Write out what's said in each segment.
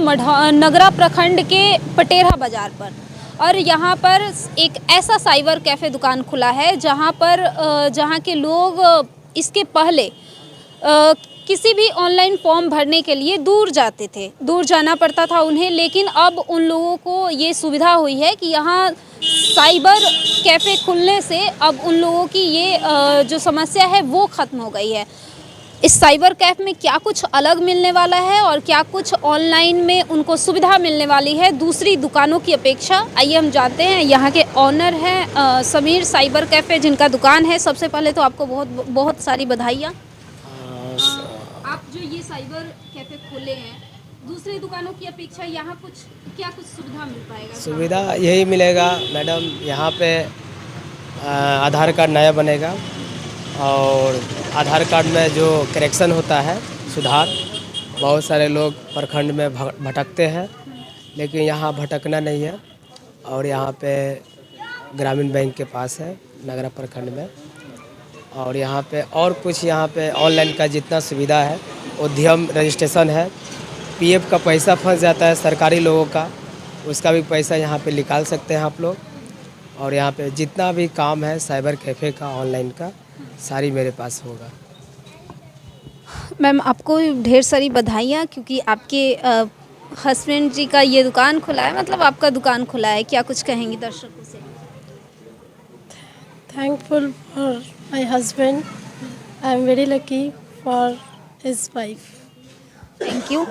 नगरा प्रखंड के पटेरा बाज़ार पर, और यहाँ पर एक ऐसा साइबर कैफ़े दुकान खुला है जहाँ के लोग इसके पहले किसी भी ऑनलाइन फॉर्म भरने के लिए दूर जाते थे, दूर जाना पड़ता था उन्हें। लेकिन अब उन लोगों को ये सुविधा हुई है कि यहाँ साइबर कैफ़े खुलने से अब उन लोगों की ये जो समस्या है वो ख़त्म हो गई है। इस साइबर कैफ़े में क्या कुछ अलग मिलने वाला है और क्या कुछ ऑनलाइन में उनको सुविधा मिलने वाली है दूसरी दुकानों की अपेक्षा, आइए हम जानते हैं। यहाँ के ऑनर हैं समीर साइबर कैफ़े, जिनका दुकान है। सबसे पहले तो आपको बहुत बहुत सारी बधाइयाँ। आप जो ये साइबर कैफ़े खोले हैं, दूसरी दुकानों की अपेक्षा यहाँ क्या कुछ सुविधा मिल पाएगा? सुविधा यही मिलेगा मैडम, यहाँ पे आधार कार्ड नया बनेगा और आधार कार्ड में जो करेक्शन होता है, सुधार, बहुत सारे लोग प्रखंड में भटकते हैं, लेकिन यहाँ भटकना नहीं है। और यहाँ पे ग्रामीण बैंक के पास है नगरा प्रखंड में। और यहाँ पे और कुछ यहाँ पे ऑनलाइन का जितना सुविधा है, उद्यम रजिस्ट्रेशन है, पीएफ का पैसा फंस जाता है सरकारी लोगों का, उसका भी पैसा यहाँ पे निकाल सकते हैं आप लोग। और यहाँ पे जितना भी काम है साइबर कैफ़े का, ऑनलाइन का, सारी मेरे पास होगा। मैम, आपको ढेर सारी बधाइयाँ, क्योंकि आपके हस्बैंड जी का ये दुकान खुला है, मतलब आपका दुकान खुला है। क्या कुछ कहेंगी दर्शकों से? Thankful for my husband. I am very lucky for his wife. Thank you.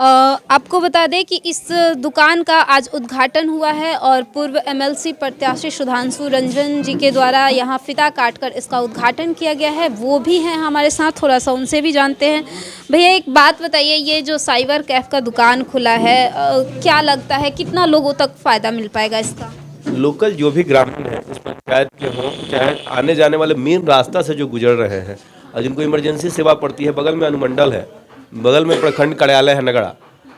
आपको बता दें कि इस दुकान का आज उद्घाटन हुआ है और पूर्व एमएलसी प्रत्याशी सुधांशु रंजन जी के द्वारा यहाँ फीता काटकर इसका उद्घाटन किया गया है। वो भी हैं हमारे साथ, थोड़ा सा उनसे भी जानते हैं। भैया, एक बात बताइए, ये जो साइबर कैफ़े का दुकान खुला है, क्या लगता है कितना लोगों तक फ़ायदा मिल पाएगा इसका? लोकल जो भी ग्रामीण है, इस पंचायत के हों चाहे आने जाने वाले मेन रास्ता से जो गुजर रहे हैं और जिनको इमरजेंसी सेवा पड़ती है, बगल में अनुमंडल है, बगल में प्रखंड कार्यालय है नगरा,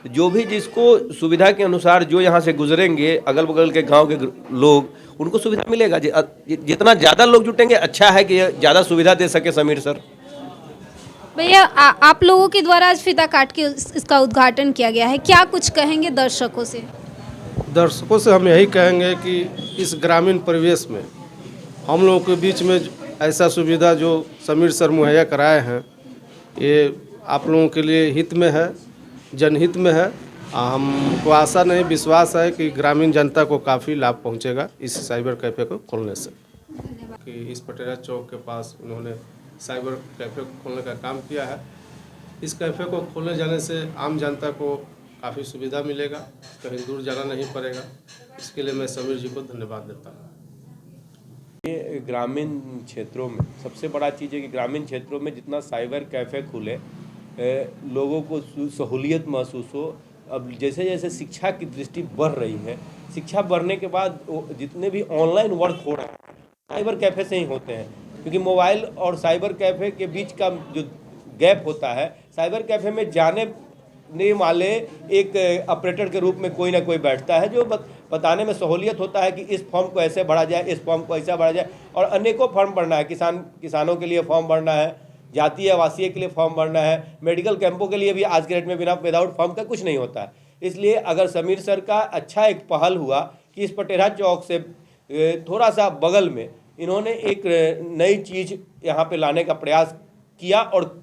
जो भी जिसको सुविधा के अनुसार जो यहाँ से गुजरेंगे, अगल बगल के गांव के लोग, उनको सुविधा मिलेगा। जितना ज़्यादा लोग जुटेंगे, अच्छा है कि ज़्यादा सुविधा दे सके समीर सर। भैया, आप लोगों के द्वारा आज फीता काट के इसका उद्घाटन किया गया है, क्या कुछ कहेंगे दर्शकों से? दर्शकों से हम यही कहेंगे कि इस ग्रामीण परिवेश में हम लोगों के बीच में ऐसा सुविधा जो समीर सर मुहैया कराए हैं, ये आप लोगों के लिए हित में है, जनहित में है। हमको आशा नहीं, विश्वास है कि ग्रामीण जनता को काफ़ी लाभ पहुंचेगा इस साइबर कैफ़े को खोलने से। कि इस पटेरा चौक के पास उन्होंने साइबर कैफ़े खोलने का काम किया है। इस कैफ़े को खोलने जाने से आम जनता को काफ़ी सुविधा मिलेगा, कहीं दूर जाना नहीं पड़ेगा। इसके लिए मैं समीर जी को धन्यवाद देता हूँ। ये ग्रामीण क्षेत्रों में सबसे बड़ा चीज़ है कि ग्रामीण क्षेत्रों में जितना साइबर कैफ़े खुले, लोगों को सहूलियत महसूस हो। अब जैसे जैसे शिक्षा की दृष्टि बढ़ रही है, शिक्षा बढ़ने के बाद जितने भी ऑनलाइन वर्क हो रहे हैं साइबर कैफ़े से ही होते हैं, क्योंकि मोबाइल और साइबर कैफ़े के बीच का जो गैप होता है, साइबर कैफ़े में जाने वाले एक ऑपरेटर के रूप में कोई ना कोई बैठता है, जो बताने में सहूलियत होता है कि इस फॉर्म को ऐसे भरा जाए, इस फॉर्म को ऐसा भरा जाए। और अनेकों फॉर्म भरना है, किसानों के लिए फॉर्म भरना है, जातीय आवासीय के लिए फॉर्म भरना है, मेडिकल कैंपों के लिए भी आज के डेट में विदाउट फॉर्म का कुछ नहीं होता है। इसलिए अगर समीर सर का अच्छा एक पहल हुआ कि इस पटेरा चौक से थोड़ा सा बगल में इन्होंने एक नई चीज़ यहाँ पे लाने का प्रयास किया और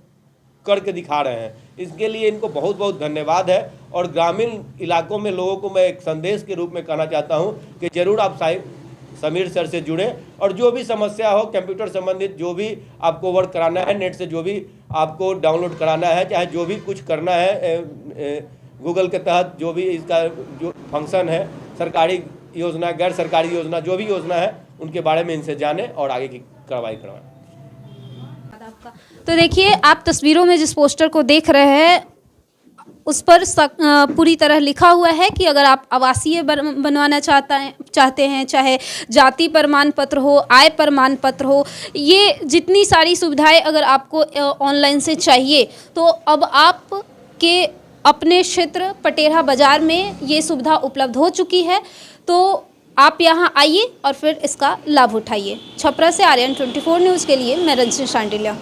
करके दिखा रहे हैं, इसके लिए इनको बहुत बहुत धन्यवाद है। और ग्रामीण इलाकों में लोगों को मैं एक संदेश के रूप में कहना चाहता हूँ कि ज़रूर आप समीर सर से जुड़ें और जो भी समस्या हो, कंप्यूटर संबंधित जो भी आपको वर्क कराना है, नेट से जो भी आपको डाउनलोड कराना है, चाहे जो भी कुछ करना है, गूगल के तहत जो भी इसका जो फंक्शन है, सरकारी योजना, गैर सरकारी योजना, जो भी योजना है, उनके बारे में इनसे जानें और आगे की कार्रवाई करवाएं। तो देखिए, आप तस्वीरों में जिस पोस्टर को देख रहे हैं उस पर पूरी तरह लिखा हुआ है कि अगर आप आवासीय बनवाना चाहते हैं, चाहे जाति प्रमाण पत्र हो, आय प्रमाण पत्र हो, ये जितनी सारी सुविधाएं अगर आपको ऑनलाइन से चाहिए, तो अब आपके अपने क्षेत्र पटेरा बाज़ार में ये सुविधा उपलब्ध हो चुकी है। तो आप यहाँ आइए और फिर इसका लाभ उठाइए। छपरा से आर्यन 24 न्यूज़ के लिए मैं रंजनी शांडिल्या।